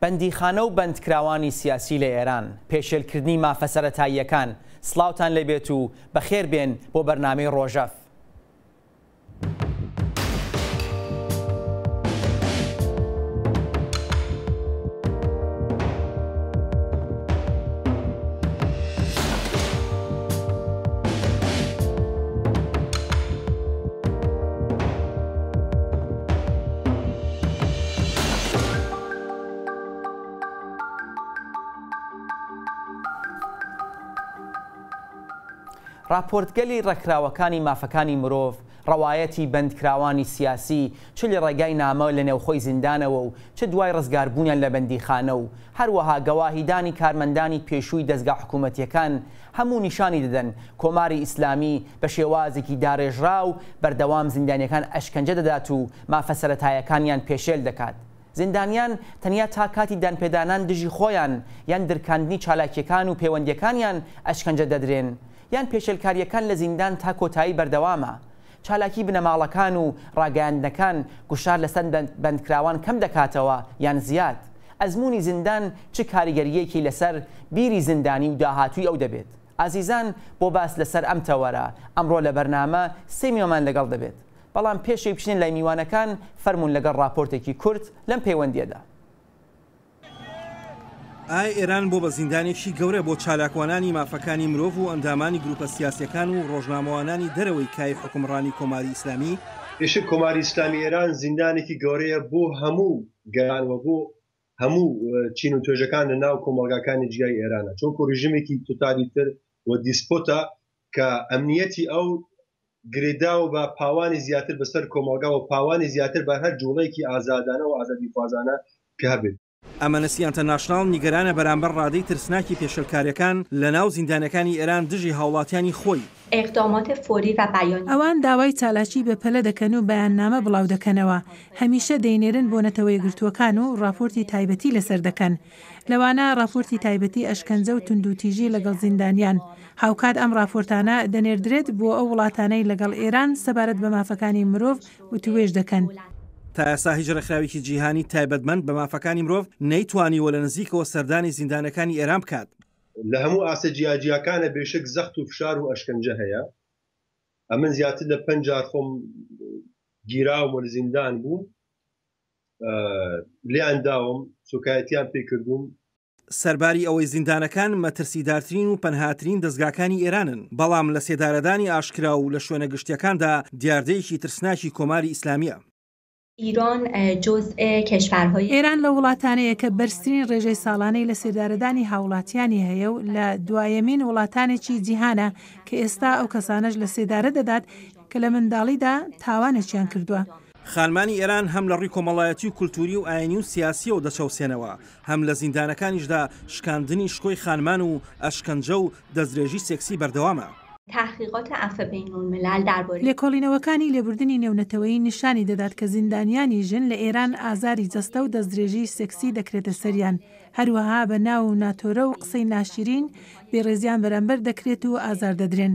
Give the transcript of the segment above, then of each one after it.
بەندیخانە و بەندکراوانی سیاسی لە ئێران پێشێلکردنی مافە سەرەتاییەکان سڵاوتان لێبێت و بەخێر بێن بۆ بەرنامەی ڕۆژەف. راپۆرتگەلی ڕێکخراوەکانی مافەکانی مرۆڤ ڕەوایەتی بەندکراوانی سیاسی چ لە ڕێگای نامە لە نێوخۆی زیندانەوە و چ دوای ڕزگاربوونیان لە بەندیخانە و هەروەها گەواهیدانی کارمەندانی پێشووی دەستگا حکوومەتیەکان هەموو نیشانی دەدەن کۆماری ئیسلامی بە شێوازێکی داڕێژرا و بەردەوام زیندانیەکان ئەشکەنجە دەدات و مافە سەرەتاییەکانیان پێشێل دەکات. زیندانیان تەنیا تا کاتی دانپێدانان دژی خۆیان یان دەرکاندنی چالاکیەکان و پەیوەندیەکانیان ئەشکەنجە دەدرێن یان پێشێلکاریەکان لە زیندان تا کۆتایی بەردەوامە. چالاکی بنەماڵەکان و ڕاگەیاندنەکان گوشار لەسەر بەندکراوان کەم دەکاتەوە یان زیاد. ئەزمموی زیندان چ کاریگەریەکی لەسەر بیری زیندانی و داهاتووی ئەو دەبێت. ئازیزان بۆ باس لەسەر ئەم تەوەرە ئەمڕۆ لە بەرنامە سێمیۆمان لەگەڵ دەبێت. بەڵام پێشەی بچین لای میوانەکان فەرمونون لەگەڵ راپۆرتێکی کورت لەم پەیوەندیەدا. ئای ئێران بۆ بە زیندانێکی گەورە بۆ چالاکوانانی مافەکانی مرۆڤ و ئەندامانی گروپە سیاسیەکان و ڕۆژنامەوانانی دەرەوەی کای حکومڕانی کۆماری ئیسلامی. پێش کۆماری ئیسلامی ئێران زیندانێکی گەورەیە بۆ هەموو گەرانوە بۆ هەموو چین و توێژەکان لە ناو کۆمەڵگاکانی جیای ئێرانە چونکو ڕژیمێکی توتالیتر و دیسپۆتە کە ئەمنیەتی ئەو گرێداوە بە پاوانی زیاتر بەسەر کۆمەڵگا و پاوانی زیاتر بە هەر جوڵەیەکی ئازادانە و ئازادیخوازانە کە هەبێت. ئەمەنەسی ئینتەرناشناڵ نیگەرانە بەرامبەر ڕادەی ترسناکی پێشەلکاریەکان لە ناو زیندانەکانی ئێران دژی هاوڵاتیانی خۆی. اقدامات فوری و بیانی ئەوان داوای چالاکی بە پەلە دەکەن و بەیاننامە بڵاو دەکەنەوە. هەمیشە دەینێرن بۆ نەتەوەی گرتووەکان و راپۆرتی تایبەتی لەسەر دەکەن. لەوانە راپۆرتی تایبەتی ئەشکەنجە و توندوتیژی لەگەڵ زیندانیان. هاوکات ئەم راپۆرتانە دەنێردرێت بۆ ئەو وڵاتانەی لەگەڵ ئێران سەبارەت بە مافەکانی مرۆڤ و توێژ دەکەن. تا ئێستا هیچ ڕێکخراوێکی جیهانی تایبەتمەند بە مافەکانی مرۆڤ نەیتوانیوە لە نزیکەوە سەردانی زیندانەکانی ئێران بکات. لە هەموو ئاسە جیاجیەکانە بێشک زەخت و فشار و ئەشکەنجە هەیە. ئەمن زیاتر لە 5 جار خۆم گیراوم و لە زیندان بووم لێیان داوم سوکایەتیان پێکردوم. سەرباری ئەوەی زیندانەکان مەترسیدارترین و پەنهاترین دەستگاکانی ئێرانن بەڵام لە سێدارەدانی ئاشکرا و لە شوێنە گشتیەکاندا دیاردەیەکی ترسناکی کۆماری ئیسلامیە. ئێران لە وڵاتانەیە کە بەرزترین ڕێژەی ساڵانەی لە سێدارەدانی هاوڵاتیانی هەیە و لە دوایەمین وڵاتانێکی جیهانە کە ئێستا ئەو کەسانەش لە سێدارە دەدات کە لە منداڵیدا تاوانێکیان کردووە. خانمانی ئێران هەم لە ڕووی کۆمەڵایەتی و کولتوری و ئاینی و سیاسیەوە دەچەوسێنەوە هەم لە زیندانەکانیشدا شکاندنی شکۆی خانمان و ئەشکەنجە و دەستدرێژی سێکسی بەردەوامە. تحقیقات عفو بین الملل درباره لێکۆڵینەوەکانی لێبوردنی نێونەتەوەیی نیشانی دەدات کە زیندانیانی ژن لە ئێران ئازاری جەستە و دەستدرێژی سێکسی دەکرێتە سەریان. هەروەها بە ناو ناتۆرە و قسەی ناشرین بێڕێزیان بەرامبەر دەکرێت و ئازار دەدرێن.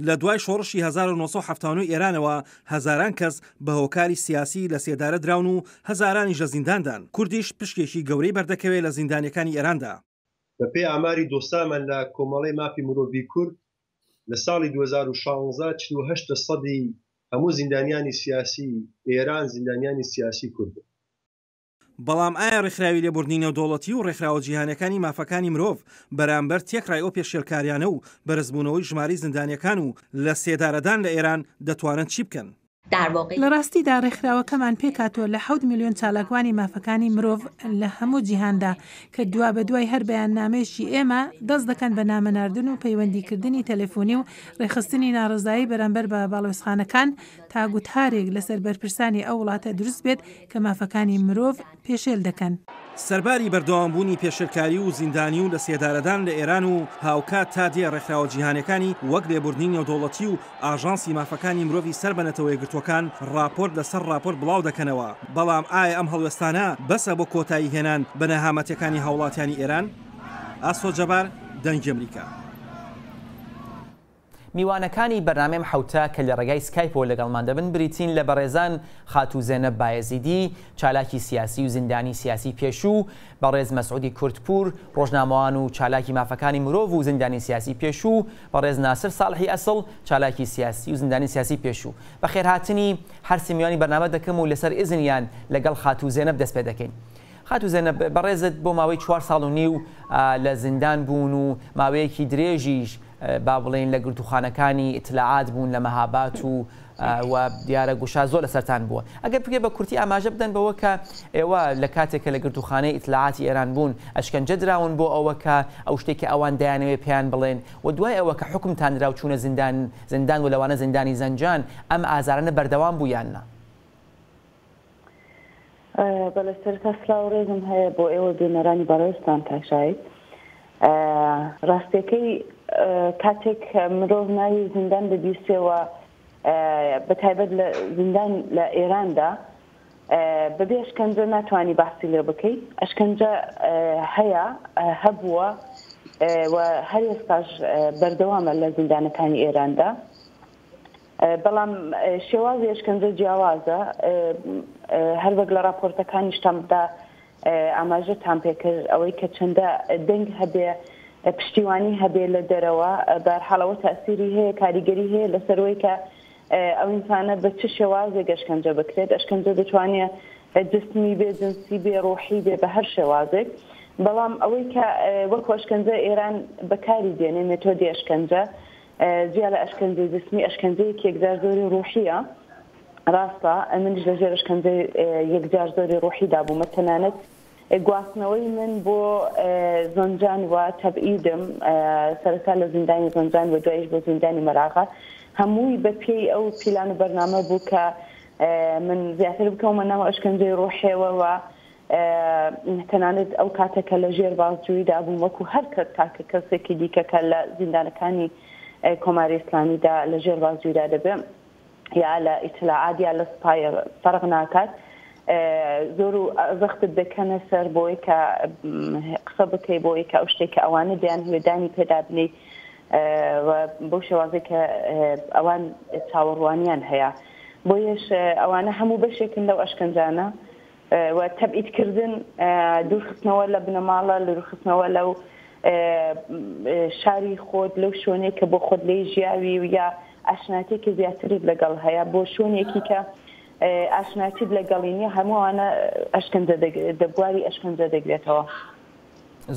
لە دوای شۆڕشی 1970 ئێرانەوە هەزاران کەس بە هۆکاری سیاسی لە سێدارە دراون و هەزارانیش لە زینداندان. کوردیش پشکێکی گەورەی بەردەکەوێت لە زیندانەکانی ئێراندا. بەپێی ئاماری دۆستامان لە کۆمەڵەی مافی مرۆڤی کورد لە ساڵی 2016 48% هەموو زیندانیانی سیاسی ئێران زیندانیانی سیاسی کورد. بەڵام ئایا ڕێکخراوی لێبوردنی نێودەوڵەتی و ڕێکخراوە جیهانەکانی مافەکانی مرۆڤ بەرامبەر تێکڕای ئەو پێشێلکاریانە و بەرزبوونەوەی ژماری زیندانیەکان و لە سێدارەدان لە ئێران دەتوانن چی بکەن؟ لە ڕاستیدا ڕێکخراوەکەمان پێکاتوە لە 7 میلیۆن چالاکوانی مافەکانی مرۆڤ لە هەموو جیهاندا کە دوا بە دوای هەر بەیاننامەیەکی ئێمە دەست دەکەن بە نامەناردن و پەیوەندیکردنی تەلەفۆنی و ڕێخستنی ناڕزایی بەرامبەر بە باڵۆزخانەکان تا گوتارێک لەسەر بەرپرسانی ئەو وڵاتە دروست بێت کە مافەکانی مرۆڤ پێشێل دەکەن. سەرباری بەردەوامبوونی پێشێلکاری و زیندانی و لە سێدارەدان لە ئێران و هاوکات تا دێ ڕێکخراوە جیهانەکانی وەک لێبوردنی نێودەوڵەتی و ئاژانسی مافەکانی مرۆڤی سەر بە نەتەوەی گرتوەکان راپۆرت لەسەر راپۆرت بڵاو دەکەنەوە. بەڵام ئایا ئەم هەڵوێستانە بەسە بۆ کۆتایی هێنان بە نەهامەتیەکانی هاوڵاتیانی ئێران؟ ئاسۆ جەبار، دەنگی ئەمریکا. میوانەکانی بەرنامەم حوتە کە لە ڕێگای سکایپۆ لەگەڵمان دەبن بریتین لە بەڕێزان خاتو زێنەب بایەزیدی چالاکی سیاسی و زیندانی سیاسی پێشوو، بەڕێز مەسعودی کورتپور ڕۆژنامەوان و چالاکی مافەکانی مرۆڤ و زیندانی سیاسی پێشوو، بەڕێز ناسر ساڵحی ئەسڵ چالاکی سیاسی و زیندانی سیاسی پێشوو. بەخێرهاتنی هەر سێمیوانی بەرنامە دەکەم و لەسەر ئیزنیان لەگەڵ خاتو زێنەب دەست پێ دەکەین. خاتو زێنەب بەڕێزت بۆ ماوەی 4 ساڵ و نیو لە زیندان بوون و ماوەیەکی درێژیش با بڵێن لە گرتوخانەکانی ئیتلاعات بوون لە مەهابات و دیارە گوشا زۆر لەسەرتان بووە. ئەگەر بگێ بە کورتی ئاماژە بدەن بەوە کە ئێوە لە کاتێکە لە گرتوخانەی ئیتلاعاتی ئێران بوون ئەشکەنجە دراون بۆ ئەوە کە ئەو شتێکی ئەوان دەیانەوێ پێیان بڵێن و دوای ئەوە کە حکمتان درا و چوونە زیندان و لەوانە زیندانی زەنجان ئەم ئازارانە بەردەوام بوویاننا. بەڵێ سەرتا سلااو ڕێزم هەیە بۆ ئێوە بێنەرانی بەڕێستان تاشایت. ڕاستیەکەی کاتێک مرۆڤ ناوی زیندان ببیستێەوە بەتایبەت لە زیندان لە ئێراندا بەبێ ئەشکەنجە ناتوانانی باسی لێ بکەیت. ئەشکەنجە هەیە هەبووە و هەر ئێستاش بەردەوامە لە زیندانەکانی ئێراندا، بەڵام شێوازی ئەشکەنجە جیاوازە. هەر وەک لە راپۆرتەکانیشتاندا ئاماژەتان پێکرد ئەوەی کە چەندە دەنگ هەبێ پشتیوانی هەبێ لە دەرەوە بەرحاڵەوە تەسیری هەیە کاریگەری هەیە لەسەرەوەی کە ئەو ئینسانە بە چ شێوازێک ئەشکەنجە بکرێت. ئەشکەنجە دەتوانێت جسمی بێ، جنسی بێ، ڕۆحی بێ، بە هەر شێوازێک. بەڵام ئەوەی کە وەکو ئەشکەنجە ئێران بەکاری دێنێ مێتۆدی ئەشکەنجە جیا لە ئەشکەنجەی جسمی ئەشکەنجەیەکی یەکجار زۆری ڕوحیە. ڕاستە منیش لەژێر ئەشکەنجەی یەکجار زۆری ڕوحیدا بوومە. تەنانەت گواستنەوەی من بۆ زەنجان و تەبعیدم سەرەتا لە زیندانی زەنجان و دوایش بۆ زیندانی مەراغە هەمووی بە پێی ئەو پیلان و بەرنامە بوو کە من زیاتر بکەمە ناو ئەشکەنجەی ڕوحێەوە و تەنانەت ئەو کاتێکە لە ژێر بازجوویدا بووم وەکو هەر تاکە کەسێکی دیکەکە لە زیندانەکانی کۆماری ئیسلامیدا لە ژێر بازجوویدا دەبێت یا لە ئیتلاعات یا لە سپای فەرق ناکات. زۆر و زەختت دەکەنە سەر بۆی کە قسە بکەی بۆی کە ئەو شتێککە ئەوانە دەیان هێدانی پێدا بنی بۆ شێوازێک کە ئەوان چاوەڕوانیان هەیە. بۆ یەش ئەوانە هەموو بەشێکن لەو ئەشکەنجانە و تەبعیدکردن، دوورخستنەوە لە بنەماڵە، دوورخستنەوە لەو شاری خۆت لەو شوێنێک کە بۆ خۆت لێی ژیاوی و یا ئاشناتێکی زیاترت لەگەڵ هەیە بۆ شوێنێکی کە ئاشناتیت لەگەڵینی هەمووانە ئەشکەنجە دەبواری ئەشکەنجە دەگرێتەوە.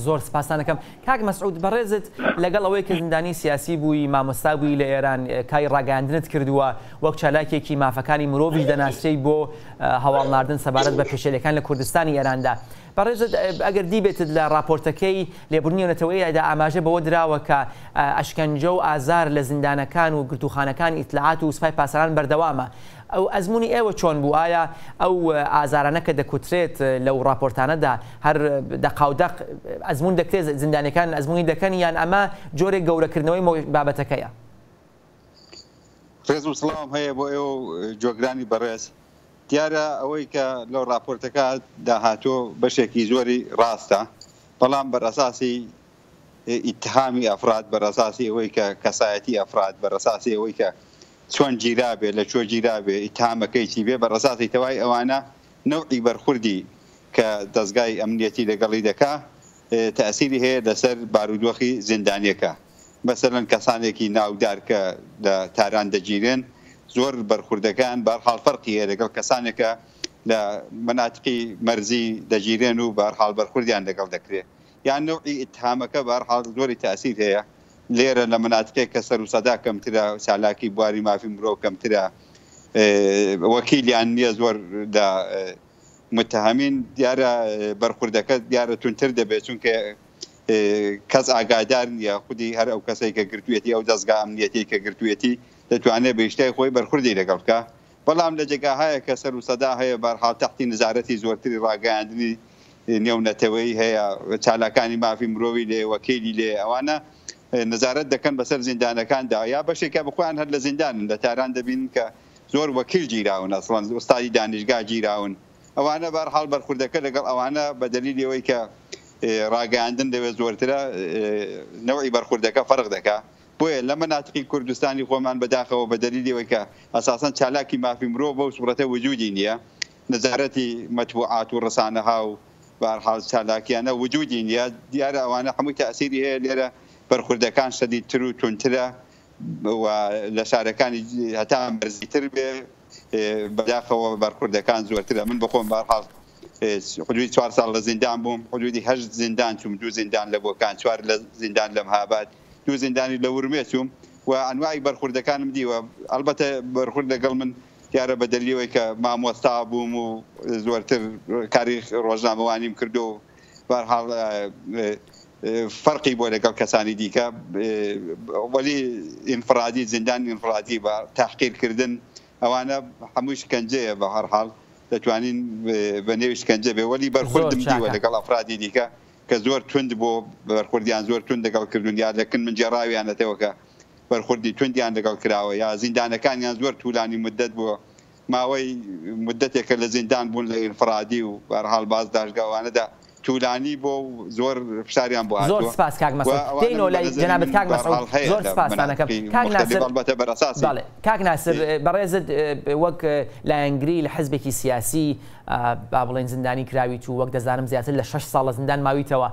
زۆر سپاسان دەکەم. کاک مەسعود بەڕێزت لەگەڵ ئەوەی کە زیندانی سیاسی بووی مامۆستا بووی لە ئێران کای ڕاگەاندنت کردووە وەک چالاکێکی مافەکانی مرۆڤی دەناسرەی بۆ هەواڵناردن سەبارەت بە پێشێلەکان لە کوردستانی ئێراندا. بەڕێزت ئەگەر دیبێتت لە راپۆرتەکەی لێبوورنیونەتەوەیدا ئاماژە بەوە دراوە کە ئەشکەنجە و ئازار لە زیندانەکان و گرتوخانەکان ئیتلاعات و سوپای پاسەران بەردەوامە. ئەو ئەزمموی ئێوە چۆن بوو؟ ئایا ئەو ئازارانە کە دەکوترێت لەو راپۆرتانەدا هەر دەقاودەق ئەزمون دەکرێت زیندانەکان ئەزمموی دەکەن یان ئەمە جۆرێک گەورەکردنەوەی بابەتەکەیە؟ ڕێز و سڵام هەیە بۆ ئێوە جۆگرانی بەڕێز. دیارە ئەوەی کە لەو راپۆرتەکە داهاتۆ بەشێکی زۆری ڕاستە، بەڵام بەرئەساسی ئیتهامی ئەفراد، بەرئەساسی ئەوەی کە کەسایەتی ئەفراد، بەرئەساسی ئەوەی کە چۆن گیرابێ لە چۆ گیرابێ ئیتهامەکەی چی بێ، بەڕەساسی تەوای ئەوانە نەوعی بەرخوردی کە دەستگای ئەمنیەتی لەگەڵی دەکا تەئسیری هەیە لەسەر بارودۆخی زیندانیەکە. مەسەلەن کەسانێکی ناودار کە لە تاران دەگیرن زۆر بەرخوردەکان بەرحاڵ فەرقی هەیە لەگەڵ کەسانێکە لە مناتقی مەرزی دەگیرێن و بەرحاڵ بەرخوردیان لەگەڵ دەکرێت. یان نوعی ئیتهامەکە بەرحاڵ زۆری تەئسیر هەیە. لێرە لە مناتقێک کە سەر و سەدا کەمترە، چالاکی بواری مافی مرۆڤ کەمترە، وەکیلیان نییە زۆر لە متهمین، دیارە بەرخوردەکە دیارە تونتر دەبێت چونکە کەس ئاگادار نیە خودی هەر ئەو کەسێک کە گرتوێتی ئەو دەستگا ئەمنیەتی کە گرتوێتی دەتوانێت بەشتای خۆی بەرخوردی لەگەڵ بکە. بەڵام لە جێگاهایە کە سەر و سەدا هەیە بەرحاڵ تەحتی نزارەتی زۆرتری ڕاگەاندنی نێونەتەوەی هەیە، چالاکانی مافی مرۆڤی لێ، وەکیلی لێ، ئەوانە نزارەت دەکەن بەسەر زیندانەکاندا یا بەشێکە بخۆیان هەر لە زیندانن لە تاران دەبین کە زۆر وەکیل گیراون، ئەسڵەن ئوستادی دانیشگا گیراون. ئەوانە بەرحاڵ بەرخوردەکە لەگەڵ ئەوانە بە دەلیلی ئەوەی کە ڕاگەاندن دەوێت زۆرترە نەوعی بەرخوردەکە فەرق دەکا. بۆیە لە مەناتقی کوردستانی خۆمان بەداخەوە بە دەلیلەوەی کە ئەساسەن چالاکی مافی مرۆڤ بەو سوورەتە وجودی نییە، نەزارەتی مەتبوعات و ڕسانەها و بەهەرحاڵ چالاکیانە وجودی نییە، دیارە ئەوانە هەمووی تەئسیری هەیە لێرە بەرخوردەکان شەدیدتر و تونترە و لە شارەکانی هەتا بەرزیتر بێ، بەداخەوە بەرخوردەکان زۆرترە. من بخۆم بەهەرحاڵ حدودی 4 ساڵ لە زیندان بووم، حدودی 8 زیندان چوم، 2 زیندان لە بۆکان، 4 لە زیندان لە مەهاباد، 2 زیندانی لە ورمێ چوم و ئەنواعی بەرخوردەکانم دیوە. ئەلبەتە بەرخورد لەگەڵ من دیارە بە دەلیلەوەی کە مامۆستا بووم و زۆرتر کاری ڕۆژنامەوانیم کردو و بەهەرحاڵ فەرقی بۆ لەگەڵ کەسانی دیکە، وەلی ئینفرادی زیندان ئینفرادی بە تاحقیرکردن ئەوانە هەمووی شکنجەیە، بە هەرحاڵ دەتوانین بە نێوی شکنجە بێ، وەلی بەرخوردم دیوە لەگەڵ ئەفرادی دیکە کە زۆر تند بۆ بەرخوردیان زۆر تند لەگەڵ کردوون، یا لەکن من جێڕاویانەتەوە کە بەرخوردی توندیان لەگەڵ کراوە، یا زیندانەکانیان زۆر توولانی مدت بووە، ماوەی مدتێکە لە زیندان بوون لە ئینفرادی و بەهەرحاڵ بازداشتگاوانەدا توولانی بۆ زۆر فشاریان بۆ هاتووە. زۆر سپاس کاک مەسعود، دێنەوە لای جەنابەت کاک مەسعود، زۆر سپاسانەکەم. کاک ناسر بەڕێزت وەک لایەنگری لە حزبێکی سیاسی با بڵێن زیندانی کراوی تو، وەک دەزانم زیاتر لە 6 ساڵ لە زیندان ماویتەوە،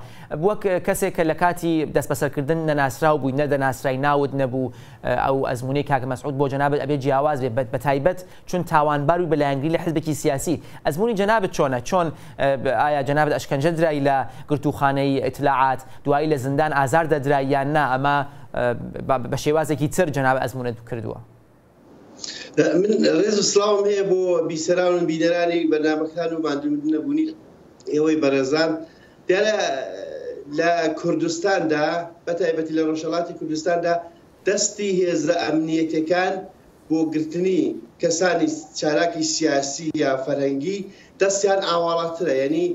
وەک کەسێک کە لە کاتی دەست بەسەرکردن نەناسراو بووی، نەدەناسرای ناوت نەبوو، ئەو ئەزمونەی کاک مەسعود بۆ جەنابەت ئەبێ جیاواز بێ، بە تایبەت چون تاوانبار و بە لایەنگری لە حزبێکی سیاسی. ئەزمونی جەنابەت چۆنە؟ چۆن ئایا جەنابەت ئەشکەنجە درایی لە گرتوخانەی ئیتلاعات، دوایی لە زیندان ئازار دەدرای یان نا؟ ئەمە بە شێوازێکی تر جەنابەت ئەزمونت کردووە؟ من ڕێز و سڵاوم هەیە بۆ بیسەراون بینەرانی بەرنامەکان و مادومدن نەبوونی ئێوەی بەڕێزان. دیارە لە کوردستاندا بەتایبەتی لە ڕۆژهەڵاتی کوردستاندا دەستی هێزە ئەمنیەتەکان بۆ گرتنی کەسانی چالاکی سیاسی یا فەرهەنگی دەستیان ئاواڵاترە، یعنی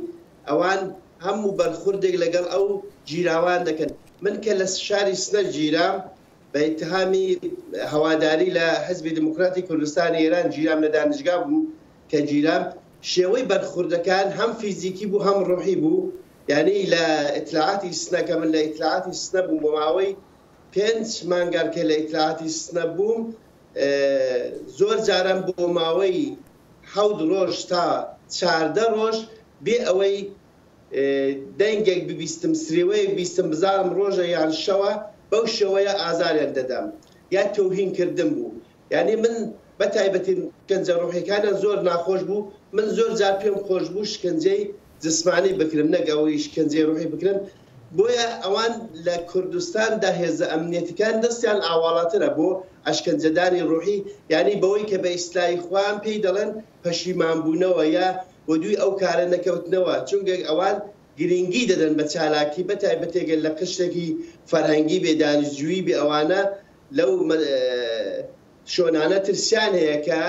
ئەوان هەموو بەرخوردێک لەگەڵ ئەو جیراوان دەکەن. من کە لە شاری سنە گیرام بە ئیتهامی هەواداری لە حزبی دموکراتی کوردستانی ئێران گیرام لە دانشگا بوو کە گیرام شێوەی بەرخوردەکان هەم فیزیکی بوو هەم ڕۆحی بوو، یعنی لە ئیتلاعاتی سنە کە من لە ئیتلاعاتی سنە بووم بۆ ماوەی 5 مانگار کە لە ئیتلاعاتی سنە بووم، زۆر جاران بۆ ماوەی 7 ڕۆژ تا 14 ڕۆژ بێ ئەوەی دەنگێک ببیستم سرێوەیەک بیستم بزارم ڕۆژە یان شەوە بەو شێوەیە ئازاریان دەدام یا تۆهین کردم بوو. یعنی من بەتایبەتی شکنجە ڕۆحیەکانە زۆر ناخۆش بوو، من زۆر جار پێم خۆش بوو شکنجەی جسمانی بکرم نەگەوەی شکنجەی ڕۆحی بکرم. بۆیە ئەوان لە کوردستاندا هێزە ئەمنیەتەکان دەستیان ئاواڵاترە بۆ ئەشکەنجەدانی ڕۆحی، یعنی بەوەی کە بە ئیسلامی خوان پێی دەڵێن پەشیمانبوونەوە یا بۆ دوی ئەو کارە نەکەوتنەوە، چونکە ئەوان گرنگی دەدەن بە چالاکی بەتایبەتێگەل لە قشتێکی فەرهەنگی بێ دانیشتجووی بێ ئەوانە لەو شۆنانە ترسیان هەیە کە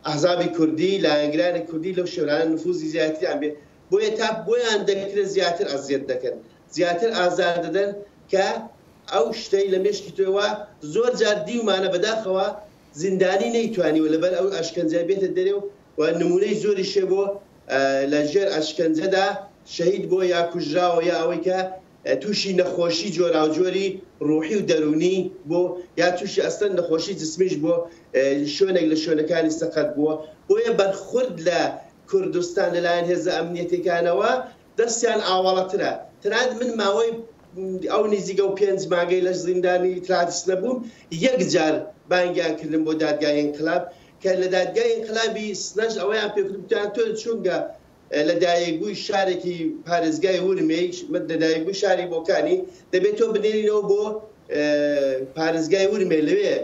ئەحزابی کوردی لایەنگرانی کوردی لەو شێوانە نفوزی زیاتریان بێ، بۆیە تا بۆیان دەکرێت زیاتر ئەزیێت دەکەن، زیاتر ئازار دەدەن کە ئەو شتەی لە مێشکی تۆەوە زۆر جار دیومانە بەداخەوە زیندانی نەیتوانی و لەبەر ئەو ئەشکەنجە بێتە دەرێ و نمونەی زۆری شێ بۆ لە ژێر ئەشکەنجەدا شەهید بۆ یا کوژراوە یا ئەوەی کە تووشی نەخۆشی جۆراوجۆری ڕوحی و دەرونی بۆ یا تووشی ئەستەن نەخۆشی جسمیش بۆ شوێنێک لە شوێنەکانی سەقەت بووە. بۆیە بەرخورد لە کوردستان لەلایەن هێزە ئەمنیەتەکانەوە دەستیان ئاواڵەترە. تەنانەت من ماوەی ئەو نزیکە و 5 مانگەی لە زیندانی ئیتلاعاتی سنە بووم، یەک جار بانگیان کردم بۆ دادگای ئینقلاب کە لە دادگای ئینقلابی سنەش ئەوەیان پێکردوتیان تۆ چونکە لە دایەگووی شارێکی پارێزگای ورمێ لە دایەگووی شاری بۆکانی دەبێت تۆ بنێرینەوە بۆ پارێزگای ورمێ لەوێ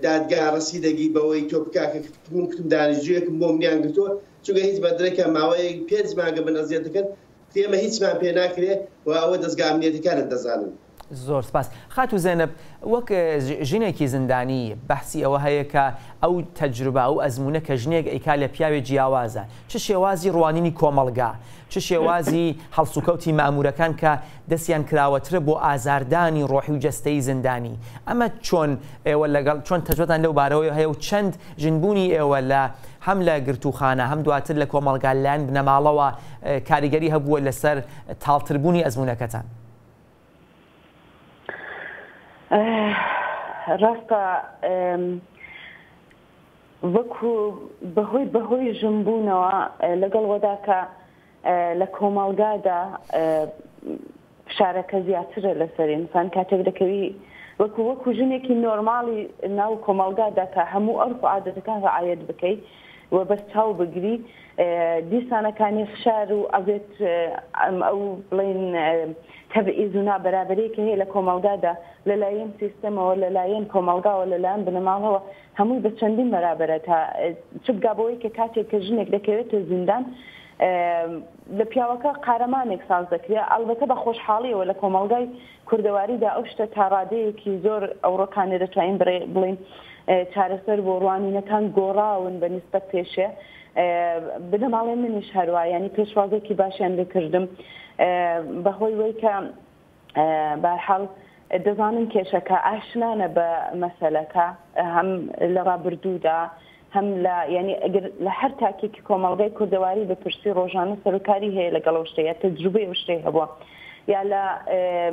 دادگا ڕەسیدەگی بەوەی تۆ بکاکە من کتم دانیشتجوویەکم بۆ منیان گرتووە، چونکە هیچ بەدرێکە ماوەیە 5 مانگە بن ئەزیەت دەکەن تێمە هیچمان پێ ناکرێت و ئەوە دەستگا ئەمنیەتەکانت دەزانن. زۆر سپاس. خاتو زێنەب، وەک ژنێکی زیندانی بەحسی ئەوە هەیە کە ئەو تەجروبە ئەو ئەزمونە کە ژنێک ئەیکا لە پیاوێ جیاوازە، چ شێوازی ڕوانینی کۆمەڵگا، چ شێوازی هەڵسوکەوتی مامورەکان کە دەستیان کراوەترە بۆ ئازاردانی ڕۆحی و جەستەی زیندانی، ئەمە چۆن ئێوە لەگەڵ چۆن تەجربەتان لەو بارەوەی هەیە و چەند ژنبوونی ئێوە لە هەم لە گرتوخانە هەم دواتر لە کۆمەڵگا لایەن بنەماڵەوە کاریگەری هەبووە لەسەر تاڵتربوونی ئەزمونەکەتان؟ ڕاستە وەکو بەهۆی ژمبوونەوە لەگەڵ وەدا کە لە کۆمەڵگادا فشارەکە زیاترە لەسەر ئینسان کاتێک دەکەوی وەکو ژنێکی نۆرماڵی ناو کۆمەڵگادا کە هەموو ئەرف و عادەتەکان ڕعایەت بکەیت و بەس چاو بگری دیسانەکانی فشار و ئەوێت ئەو بڵین تەبعیز و نابەرابەریەکە هەیە لە کۆمەڵگادا لەلایەن سیستەمەوە لەلایەن کۆمەڵگاوە لەلایەن بنەماڵەوە هەمووی بە چەندین بەرابەرە تا چ بگابەوەی کە کاتێک کە ژنێک دەکەوێتە زیندان لە پیاوەکە قارەمانێک ساز دەکرێت ئەلبەتە بە خۆشحاڵیەوە لە کۆمەڵگای کوردەواریدا ئەو شتە تا ڕادەیەکی زۆر ئەوڕۆکانە دەتوانین بڵین چارەسەر بۆ ڕوانینەکان گۆڕاون بە نیسبەت پێشێ بنەماڵێ منیش هەروە ینی پێشوازێکی باشیان لێکردم بەهۆی وەی کە بەرحاڵ دەزانم کێشەکە ئاشنانە بە مەسەلەکە هەم لە ڕابردوودا هەم لە ینی ئەگەر لە هەر تاکێکی کۆمەڵگای کوردەواری بەپرسی ڕۆژانە سەرۆکاری هەیە لەگەڵ شتەیە تەجروبەی شتەی هەبووە یا لە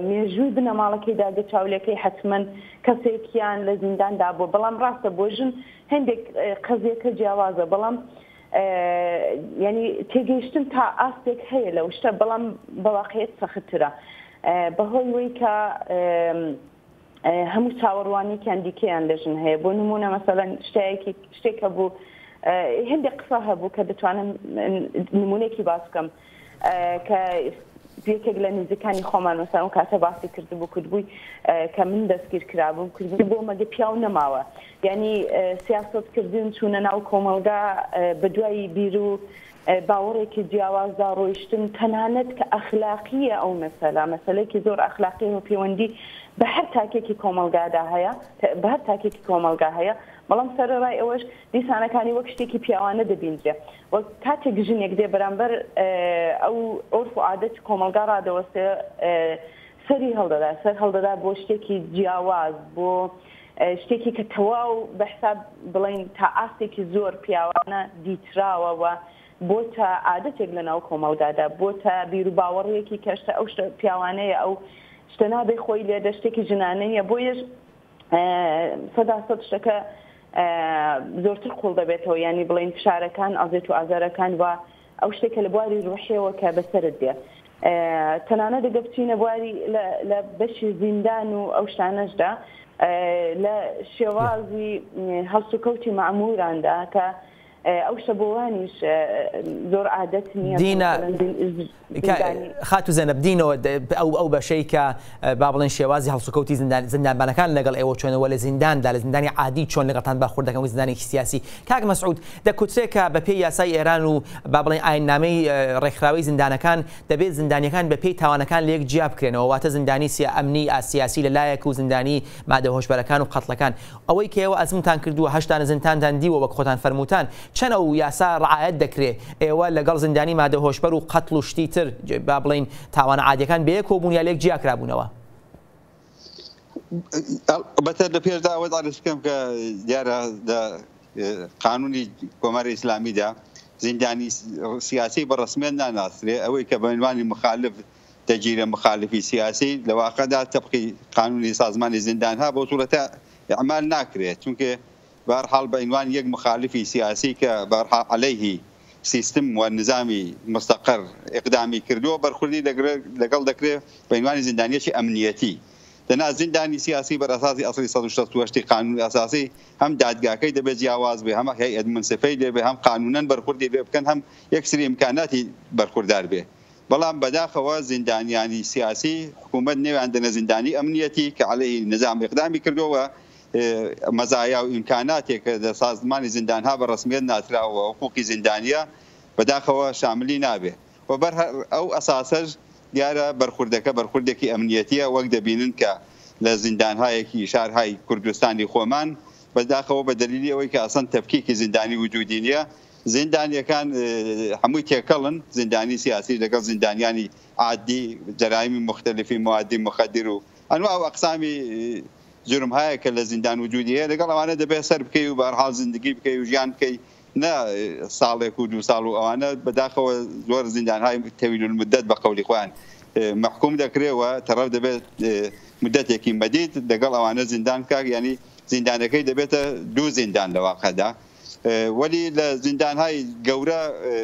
مێژووی بنەماڵەکەیدا گەچاولەکەی حتمما کەسێکیان لە زینداندا بوو بەڵام ڕاستە بۆ ژن هەندێک قەزیەکە جیاوازە بەڵام ینی تێگەیشتن تا ئاستێک هەیە لەو شتە بەڵام بەواقعیت سەختترە بەهۆی وەی کە هەموو چاوەڕوانێکیان دیکەیان لە ژن هەیە بۆ نمونە مەسەڵەن شتێکە بوو هەندێک قسە هەبوو کە دەتوانم نمونێکی باس بکەم کە یەکێک لە نزیکانی خۆمان مەسەڵەن کاتە باسی کردبوو کردبووی کە من دەستگیر کرابووم کردبوو بۆ مەگە پیاو نەماوە ینی سیاسەتکردن چوونە ناو کۆمەڵگا بە دوای بیر و باوەڕێکی جیاوازدا ڕۆیشتن تەنانەت کە ئەخلاقیە ئەو مەسەلەیەکی زۆر ئەخلاقی و پەیوەندی بە هەر تاکێکی کۆمەڵگادا هەیە بە هەر تاکێکی کۆمەڵگا هەیە بەڵام سەرڕای ئەوەش دیسانەکانی وەک شتێکی پیاوانە دەبینرێ وەک کاتێک ژنێک دێ بەرامبەر ئەو عۆرف و عادەت کۆمەڵگا ڕادەوەستێ سەری هەڵدەدا سەر هەڵدەدا بۆ شتێکی جیاواز بۆ شتێکی کە تەواو بەحساب بڵین تا ئاستێکی زۆر پیاوانە دیتراوەوە بۆ تا عادەتێک لە ناو کۆمەڵگادا بۆ تا بیر و باوەڕەیەکی کەشتە ئەو شتە پیاوانەیە ئەو شتە نابێ خۆی لێدە شتێکی ژنانەیە بۆیش سەدا سەد شتەکە زۆرتر قوڵ دەبێتەوە ینی بڵین فشارەکان ئازێت و ئازارەکان و ئەو شتێکە لە بواری ڕوحیەوە کە بەسەرت دێ تەنانە دەگە بچینە بواری لە بەشی زیندان و ئەو شتانەشدا لە شێوازی هەڵسوکەوتی معموراندا کە ئەو شەبووانیش زۆر عادەت نییە خاتو زەنەب دینەوە ئەو بەشەی کە با بڵێن شێوازی هەڵسوکەوتی زیندانبانەکان لەگەڵ ئێوە چۆنەوە لە زینداندا لە زیندانی عادی چۆن لەگەڵتان باخورد دەکەن و زیندانێکی سیاسی کاک مەسعود دەکوترێت کە بە پێی یاسای ئێران و با بڵێن ئایننامەی ڕێکخراوەی زیندانەکان دەبێت زیندانیەکان بە پێی تاوانەکان لە یەک جیا بکرێنەوە واتە زیندانی ئەمنی سیاسی لەلایەک و زیندانی مادە هۆشبەرەکان و قەتڵەکان ئەوەی کە ئێوە ئەزمتان کردووە هەشتانە زیندانتان دیوە وەک خۆتان فەرمووتان چەنە و یاسا ڕعایەت دەکرێت ئێوە لەگەڵ زیندانی مادە هۆشبەر و قەتڵ و شتی تر با بڵین تاوانە عادیەکان بەیەک کۆبوون یا لێک جیا کرابوونەوە بەتە لە پێشدا ئەوەت عرض بکەم کە دیارە لە قانونی کۆمەری ئیسلامیدا زیندانی سیاسی بەڕسمیان ناناسرێ ئەوەی کە بە عنوانی مخالف تەجیرە مخالفی سیاسی لە واقعدا تەبقی قانونی سازمانی زیندانها بۆ سوورەتە ئەعمال ناکرێت چونکە بەرحاڵ بە عنوان یەک مخالفی سیاسی کە بەرحاڵ عەلەیهی سیستم و نظامی مستقر اقدامی کردووە بەرخوردی لەگەڵ دەکرێت بە عنوانی زیندانیەکی ئەمنیەتی دەنا زیندانی سیاسی بەرئاساسی ئەسڵی 168 قانونی ئاساسی هەم دادگاکەی دەبێت جیاواز بێ هەم هەیئەت منسفەی لێبێ هەم قانونەن بەرخوردی لێ بکەن هەم یەکسری ئیمکاناتی بەرخوردار بێ بەڵام بەداخەوە زیندانیانی سیاسی حکوومەت نێوان دەنە زیندانی ئەمنیەتی کە عەلەیهی نظام اقدامی کردووە مەزایا و ئیمکاناتێک کە لە سازمانی زیندانها بە ڕسمیەت ناتراوە حقوقی زیندانیە بەداخەوە شاملی نابێ و بەر ئەو ئەساسەش دیارە بەرخوردێکی ئەمنیەتیە وەک دەبینن کە لە زیندانهایەکی شارهای کوردستانی خۆمان بەداخەوە بە دلیلی ئەوەی کە ئەسەن تەفکیکی زیندانی وجودی نییە زیندانیەکان هەمووی تێکەڵن زیندانی سیاسی لەگەڵ زیندانیانی عادی جەرایمی مختلفی موادی مخدر و ئەنواع و ئەقسامی جرم هەیە کە لە زیندان وجودی هەیە لەگەڵ ئەوانە دەبێت سەر بکەی و بەرحاڵ زیندگی بکەی و ژیان بکەی نە ساڵێک و 2 ساڵ و ئەوانە بەداخەوە زۆر زیندانهای تەویل المدەت بە قەولی خۆیان محکوم دەکرێەوە تەڕەو دەبێت مدەتێکی مەدید لەگەڵ ئەوانە زیندان کاک ینی زیندانەکەی دەبێتە 2 زیندان لە واقعدا وەلی لە زیندانهای گەورە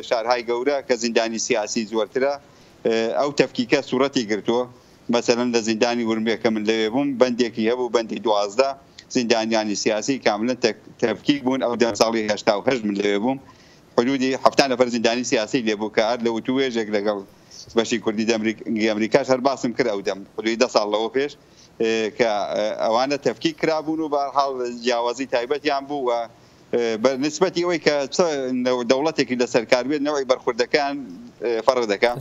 شارهای گەورە کە زیندانی سیاسی زۆرترە ئەو تەفکیکە سوورەتی گرتووە مەسەلەن لە زیندانی ورمێکە من لەوێ بووم بەندێکی هەبوو بەندی 12 زیندانیانی سیاسی کاملەن تەفکیک بوون ئەو دەم ساڵی 88 من لەوێ بووم حدودی 7 نەفەر زیندانی سیاسی لێبوو کە هەر لە وتوێژێک لەگەڵ بەشی کوردی ئەمریکاش هەر باسم کرد ئەو دەم حدودی 10 ساڵ لەوە پێش کە ئەوانە تەفکیک کرابوون و بەهەڵ جیاوازی تایبەتیان بوو و بەنسبەتی ئەوەی کە دەوڵەتێکی لە سەرکار بێت نەوەی بەرخوردەکان فەرق دەکات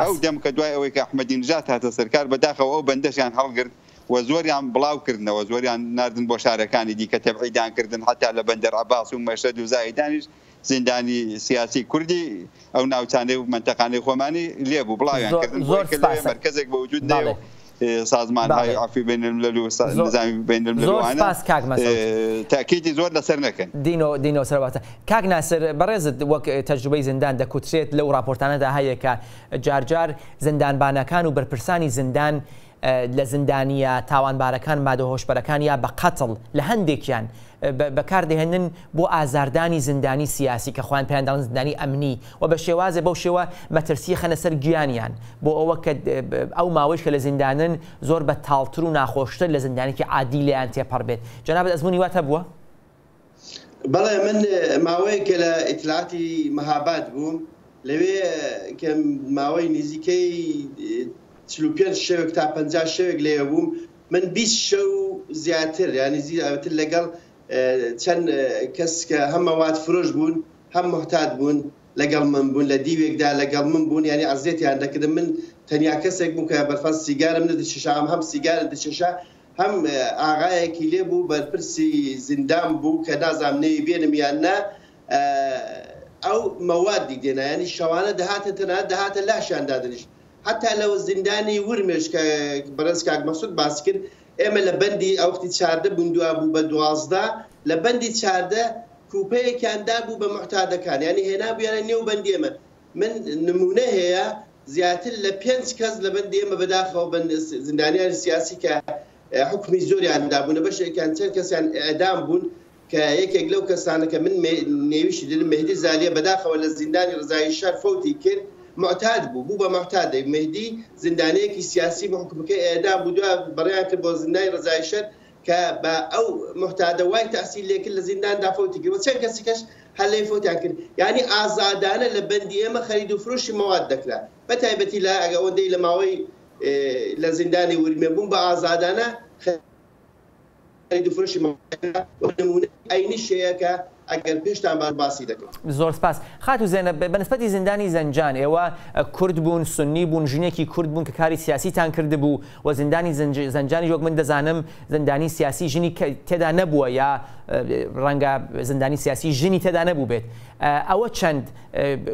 ئەو دەم کە دوای ئەوەی کە ئەحمەدی نژاد هاتە سەرکار بەداخەوە ئەو بەندەشیان هەڵگرت و زۆریان بڵاوکردنەوە زۆریان ناردن بۆ شارەکانی دیکە تەبعیدانکردن حتا لە بەندەر عەباس و مەشهەد و زایدانیش زیندانی سیاسی کوردی ئەو ناوچانەی و منتەقانەی خۆمانی لێبوو بڵاویان کردن مرکزێک بە وجود نێ سازمانهای عفوی بین الملل و نظامی بین الملل تاکیدی زۆر لەسەر نەکەن دینەوە سەرباتە کاک ناسر بەڕێزت وەک تەجروبەی زیندان دەکوترێت لەو راپۆرتانەدا هەیە کە جارجار زیندانبانەکان و بەرپرسانی زیندان لە زیندانیە تاوانبارەکان مادەهۆشبەرەکان یا بە قەتڵ لە هەندێکیان بەکاردەهێنن بۆ ئازاردانی زیندانی سیاسی کە خۆیان پێیانداڵن زیندانی ئەمنی و بە شێوازە بەو شێوە مەترسی خەنە سەر گیانیان بۆ ئەوە کە ئەو ماوەیش کە لە زیندانن زۆر بە تاڵتر و ناخۆشتر لە زیندانێکی عادی لێیان تێپەڕ بێت جەنابەت ئەزموونی واتە بووە؟ بەڵێ من ماوەیەکە لە ئیتلاعاتی مەهاباد بووم لەوێ کە ماوەی نزیکەی 45 شەوێک تا 50 شەوێک لێە بووم من 20 شەو زیاتر ینی زیاتر لەگەڵ چەند کەس کە هەم مەواد فرۆش بوون هەم محتات بوون لەگەڵ من بوون لە دیوێکدا لەگەڵ من بوون ینی عەزیەتیان دەکردم من تەنیا کەسێک بووم کە بەرفەس سیگارم نەدەچێشا هەم سیگارم دەچێشا هەم ئاغایەکی لێ بوو بەرپرسی زیندان بوو کە نازانم نەوی بێنم یان نا ئەو مەوادی دێنا ینی شەوانە دەهاتە تەنانەت دەهاتە لاشیان دادنیشت حتا لەو زیندانی ورمێش کە بەڕێز کاک مەسعود باس کرد ئێمە لە بەندی ئەوەختی چاردە بوون دوا بوو بە 12 لە بەندی چاردە کوپەیەکیاندا بوو بە محتادەکان ینی هێنا بوویانە نێو بەندی ئێمە من نمونە هەیە زیاتر لە 5 کەس لە بەندی ئێمە بەداخەوە زیندانیانی سیاسی کە حکمی زۆریان دابوونە بەشێکیان چەند کەسیان ئەدام بوون کە یەکێک لەو کەسانە کە من نێویشی دێنم مەهدی زالیە بەداخەوە لە زیندانی ڕزایی شار فەوتی کرد معتاد بوو بە معتادە مەهدی زیندانەیەکی سیاسی بە حکومەکەی ئێدام بوو دوای بەڕیان کرد بۆ زیندانی ڕزایی شار کە بە ئەو محتادە وای تەحسیل لێکرد لە زینداندا فەوتی کرد چەند کەسێکەش هەر لێی فەوتیان کرد یعنی ئازادانە لە بەندی ئێمە خەرید و فرۆشی مەواد دەکرا بە تایبەتی لە ئەوەندەی لە ماوەی لە زیندانی ورمێ بوون بە ئازادانە خەرید و فرۆشی مەواد نمونە عینی شەیەکە ئەگەر پێشتان باسی دەکەم زۆر سپاس خاتو زێنە بەنسبەتی زیندانی زەنجان ئێوە کورد بوون سنی بوون ژنێکی کورد بوون کە کاری سیاسیتان کرده بوو و زیندانی زەنجانی جۆک من دەزانم زیندانی سیاسی ژنی تێدا نەبووە یا ڕەنگە زیندانی سیاسی ژنی تێدا نەبوو بێت ئەوە چەند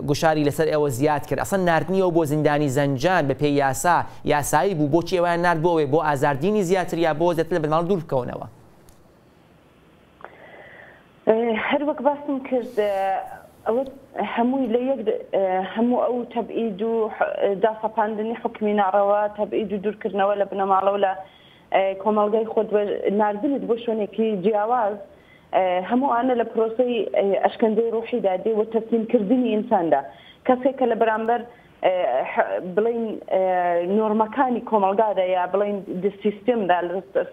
گوشاری لەسەر ئێوە زیاد کرد ئەسەن ناردنیەوە بۆ زیندانی زەنجان بە پێی یاسایی بوو بۆچی ئێوەیان نارد بۆەوەی بۆ ئازاردینی زیاتر یا بۆ زیاتر لە بناڵ دوور بکەونەوە هەر وەک باسم کرد ئەوە هەمووی لە یەک هەموو ئەو تەبعید و داسەپاندنی حکمی ناڕەوە تەبعید و دوورکردنەوە لە بنەماڵە و لە کۆمەڵگەی خۆت ناردنت بۆ شوێنێکی جیاواز هەموو ئانە لە پرۆسەی ئەشکەندەی ڕوحیدا دێ و تەسلیمکردنی ئینساندا کەسێک کە لە بەرامبەر بڵین نۆرمەکانی کۆمەڵگادا یا بڵین سیستەمدا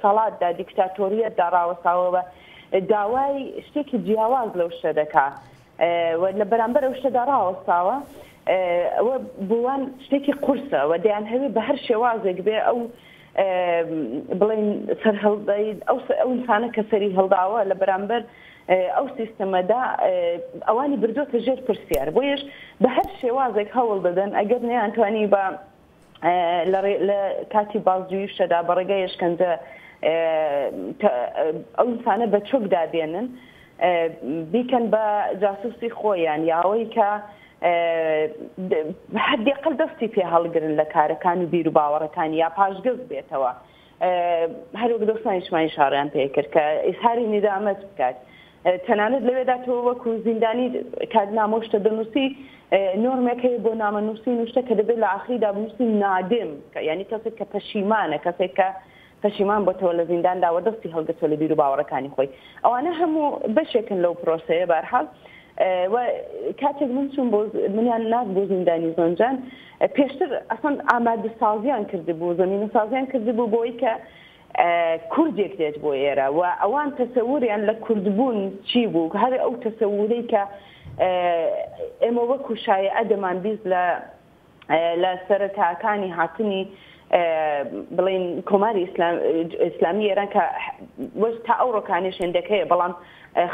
سەڵاتدا دیکتاتۆریەتدا ڕاوەساوەوە داوای شتێکی جیاواز لەو شتە دەکا لە بەرامبەر ئەو شتەدا ڕاوەستاوە ئەوە بۆوان شتێکی قورسە و دەیان هەوێ بە هەر شێوازێک بێ ئەو بڵین سەرهەڵدەی ئەو ئینسانە کە سەری هەڵداوە لە بەرامبەر ئەو سیستەمەدا ئەوانی بردوۆتە ژێر پرسیار بۆیش بە هەر شێوازێک هەوڵ دەدەن ئەگەر نەیانتوانی بە لە کاتی بازجویی شتەدا بە ڕێگەی ئەشکەنجە ئەو ئینسانە بە چۆکدا دێنن بیکەن بە جاسوسی خۆیان یاوەی کە حدێقل دەستی پێ هەڵگرن لە کارەکان و بیر و باوەڕەکانی یا پاشگەز بێتەوە هەروەک دۆستانی شمانی شاڕیان پێ کرد کە ئیسهاری نیدامەت بکات تەنانەت لەوێدا تۆ وەکو زیندانی کاتنامۆشتە دەنووسی نۆرمێکی بۆ نامەنووسین و شتێک کە دەبێت لە ئاخریدا بنووسین نادم یعنی کەسێک کە پەشیمانە کەسێک کە پەشیمان بۆتەوە لە زینداندا و دەستی هەڵگرتووە لە بیر و باوەڕەکانی خۆی ئەوانە هەموو بەشێکن لەو پرۆسەیە بەرحەڵ و کاتێک من چوون منیان نات بۆ زیندانی زۆنجان پێشتر ئەسڵ ئامادەسازیان کردبوو زەمینەسازیان کردبوو بۆی کە کوردێک دێت بۆ ئێرە و ئەوان تەسەووریان لە کوردبوون چی بوو هەر ئەو تەسەوورەی کە ئێمە وەکو شایعە دەمان بیست لە سەرەتاکانی هاتنی بڵین کۆماری ئیسلامی ئێران کە تا ئەو ڕۆکانی شێندەکەیە بەڵام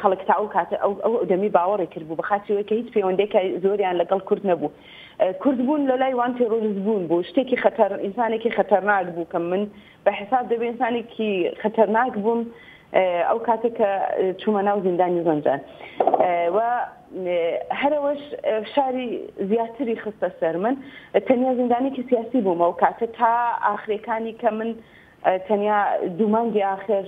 خەڵک تا ئەو کاتە ئەو دەمی باوەڕی کردبوو بە خاچیەوەی کە هیچ پەیوەندێکە زۆریان لەگەڵ کورد نەبوو کوردبوون لە لای وان تێرۆریست بوون بوو شتێکی خەتەر ئینسانێکی خەتەرناک بوو کە من بە حساب دەبێت ئینسانێکی خەتەرناک بووم ئەو کاتێک کە چوومە ناو زیندانی زەنجان و هەرەوەش شاری زیاتری خستە سەر من تەنیا زیندانێکی سیاسی بووم ئەو کاتە تا ئاخرەکانی کە من تەنیا دوومانگی ئاخر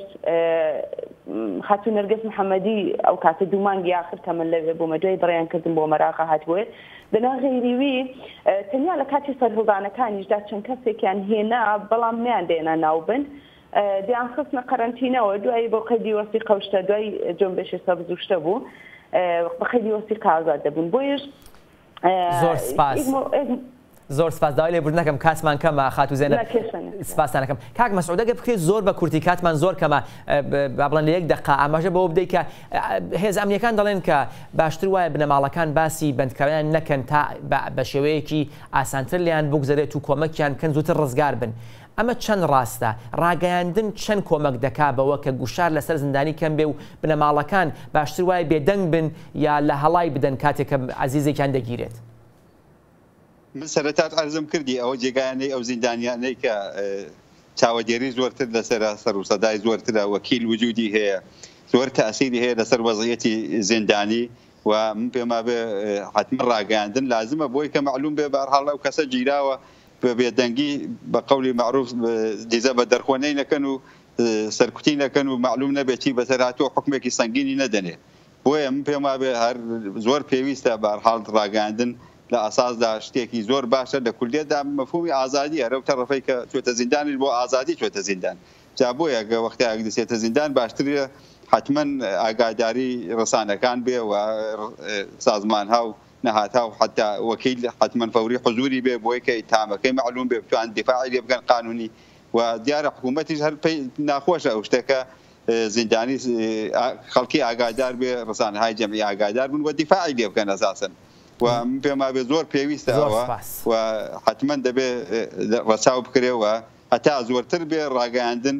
خاتون نەرگەس محەممەدی ئەو کاتە دوومانگی ئاخر کە من لەوێ بوومە دوای بڕیان کردم بۆ مەراقە هاتبووە بەنا غێریوی تەنیا لە کاتی سەرهەڵدانەکانیشدا چەند کەسێکیان هێنا بەڵام میان دێنە ناوبن دیان خستنە قەرەنتینەوە دوای بۆ قەیدی وەسیقە وشتە دوای جۆنبێشی سەبزوشتە بوو بە قەیدی وەسیقە ئازاد دەبوون بۆیش زۆر سپاس زۆر سپاس داوای لێبوردنەکەم کاتمان کەمە خاتو زێنە سپاسانەکەم کاک مەسعود ئەگەر بکرێت زۆر بە کورتی کاتمان زۆر کەمە با بڵێن لە یەک دقیقە ئاماژە بەوە بدەیت کە هێز ئەمنیەکان دەڵێن کە باشتر وایە بنەماڵەکان باسی بەندکراویان نەکەن تا بە شێوەیەکی ئاسانتر لیان بگذرێت و کۆمەکیان کەن زووتر ڕزگار بن ئەمە چەند ڕاستە ڕاگەیاندن چەند کۆمەک دەکا بەوە کە گوشار لەسەر زیندانی کەم بێ و بنەماڵەکان باشتر وایە بێدەنگ بن یا لە هەڵای بدەن کاتێک کە عەزیزێکیان دەگیرێت من سەرەتات عەرزم کردی ئەوە جێگایانەی ئەو زیندانیانەی کە چاوەگێری زۆرتر لەسەر سەر و سەدای زۆرترە وەکیل وجودی هەیە زۆر تەئسیری هەیە لەسەر وەزعیەتی زیندانی و من پێما بێ حتما ڕاگەیاندن لازمە بۆی کە معلوم بێ بەهەڵ ئەو کەسە گیراوە بە بێدەنگی بە قەولی معروف دیزە بە دەرخۆنەی نەکەن و سەرکوتی نەکەن و معلوم نەبێتی بەسەر هاتووە حکمێکی سەنگینی نەدەنێ بۆیە من پێما بێ هەر زۆر پێویستە بەهەڵ ڕاگەیاندن لە ئاساسدا شتێکی زۆر باشە لە کوردێدا مەفهومی ئازادی هەرە و تەڕەفەی کە چۆتە زیندانی بۆ ئازادی چۆتە زیندان جا بۆیە کە وەختایەک دەچێتە زیندان باشترە حتما ئاگاداری ڕسانەکان بێ و سازمانها و نەهاتها و حتا وەکیل حتما فەوری حضوری بێ بۆی کە ئیتهامەکەی معلوم بێ بتوان دیفاعی لێ بکەن قانونی و دیارە حکوومەتیش هەر ناخۆشە ئەو شتێکە زیندانی خەڵکی ئاگادار بێ ڕسانەهای جەمعی ئاگادار بوون و دیفاعی لێ بکەن ئەساسن و پێما بێ زۆر پێویستەوە و حتما دەبێ ڕەچاو بکرێەوە هەتا زۆرتر بێ ڕاگەیاندن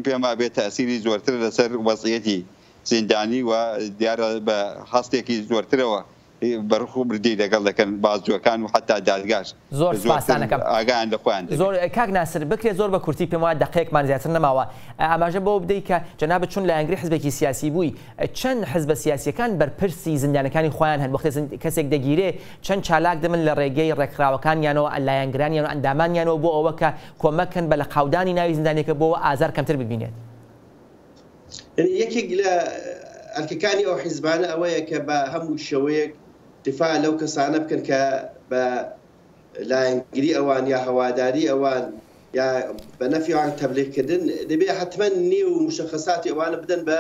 پێما بێت تەئسیری زۆرتر لەسەر وەزعیەتی زیندانی و دیارە بە هەستێکی زۆرترەوە بەرخ و بردی لەگەڵ دەکەن بازجوەکان و حتا دادگاش زۆر سپاسانەکەم ئاگایان لە خۆیان زۆر کاک ناسر بکرێت زۆر بە کورتی پێم وایە دقەیەکمان زیاتر نەماوە ئاماژە بەوە بدەیت کە جەنابەت چون لە ئەنگری حزبێکی سیاسی بووی چەند حزبە سیاسیەکان بەرپرسی زیندانەکانی خۆیان هەن وەختێ کەسێک دەگیرێ چەند چالاک دەمن لە ڕێگەی ڕێکخراوەکانیانەوە لایەنگرانیان و ئەندامانیانەوە بۆ ئەوە کە کۆمەکەن بە لە قاودانی ناوی زیندانێکە بۆەوە ئازار کەمتر ببینێت یەکێک لە ئەرکەکانی ئەو حیزبانە ئەوەیە کە بە هەموو شەوەیەک دفاع لەو کەسانە بکەن کە بە لایەنگری ئەوان یا هەواداری ئەوان یا بە نەفیوان تەبلیغکردن دەبێت حتما نێو مشەخەساتی ئەوانە بدەن بە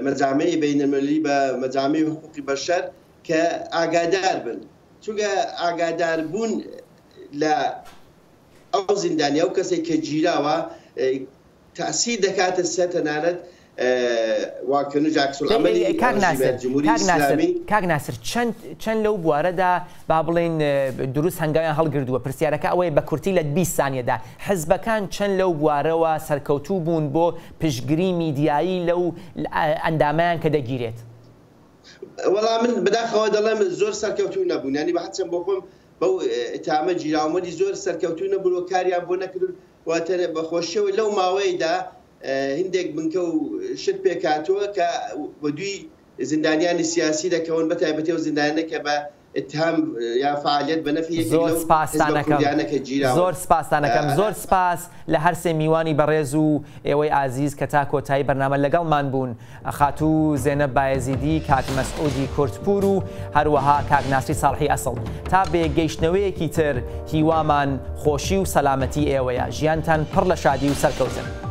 مەجامعی بینەلمەللی بە مەجامعی حقوقی بەشەر کە ئاگادار بن چونکە ئاگادار بوون لە ئەو زیندانی ئەو کەسێک کە گیراوە تەئسیر دەکاتە سەر تەنانەت کاک ناسر چەند لەو بوارەدا با بڵێن دروست هەنگاویان هەڵگردووە پرسیارەکە ئەوەیە بە کورتی لە 20 سانیەدا حزبەکان چەند لەو بوارەوە سەرکەوتوو بوون بۆ پشتگیری میدیایی لەو ئەندامەیان کە دەگیرێت وەڵام من بەداخەوە دەڵێم زۆر سەرکەوتوو نەبوون ینی بە حەچەم بۆ خۆم بەو ئتهامە گیراومەدی زۆر سەرکەوتوو نەبوون و کاریان بۆ نەکردون واتە بەخۆشیەوە لەو ماوەیەدا هندێک بنکە و شت پێکاتووە کە بە دوی زیندانیانی سیاسی دەکەون بە تایبەتی و زیندانەکە بە اتهام یا فعالیت بە نەفی زۆر سپاسانەکەم زۆر سپاس لە هەر سێ میوانی بەڕێز و ئێوەی ئازیز کە تا کۆتایی بەرنامە لەگەڵمان بوون خاتوو زێنەب بایەزیدی کاک مەسعودی کورتپور و هەروەها کاک ناسری ساڵحی ئەسڵ تا بێگەیشتنەوەیەکی تر هیوامان خۆشی و سەلامەتی ئێوەیە ژیانتان پڕ لە شادی و سەرکەوتن.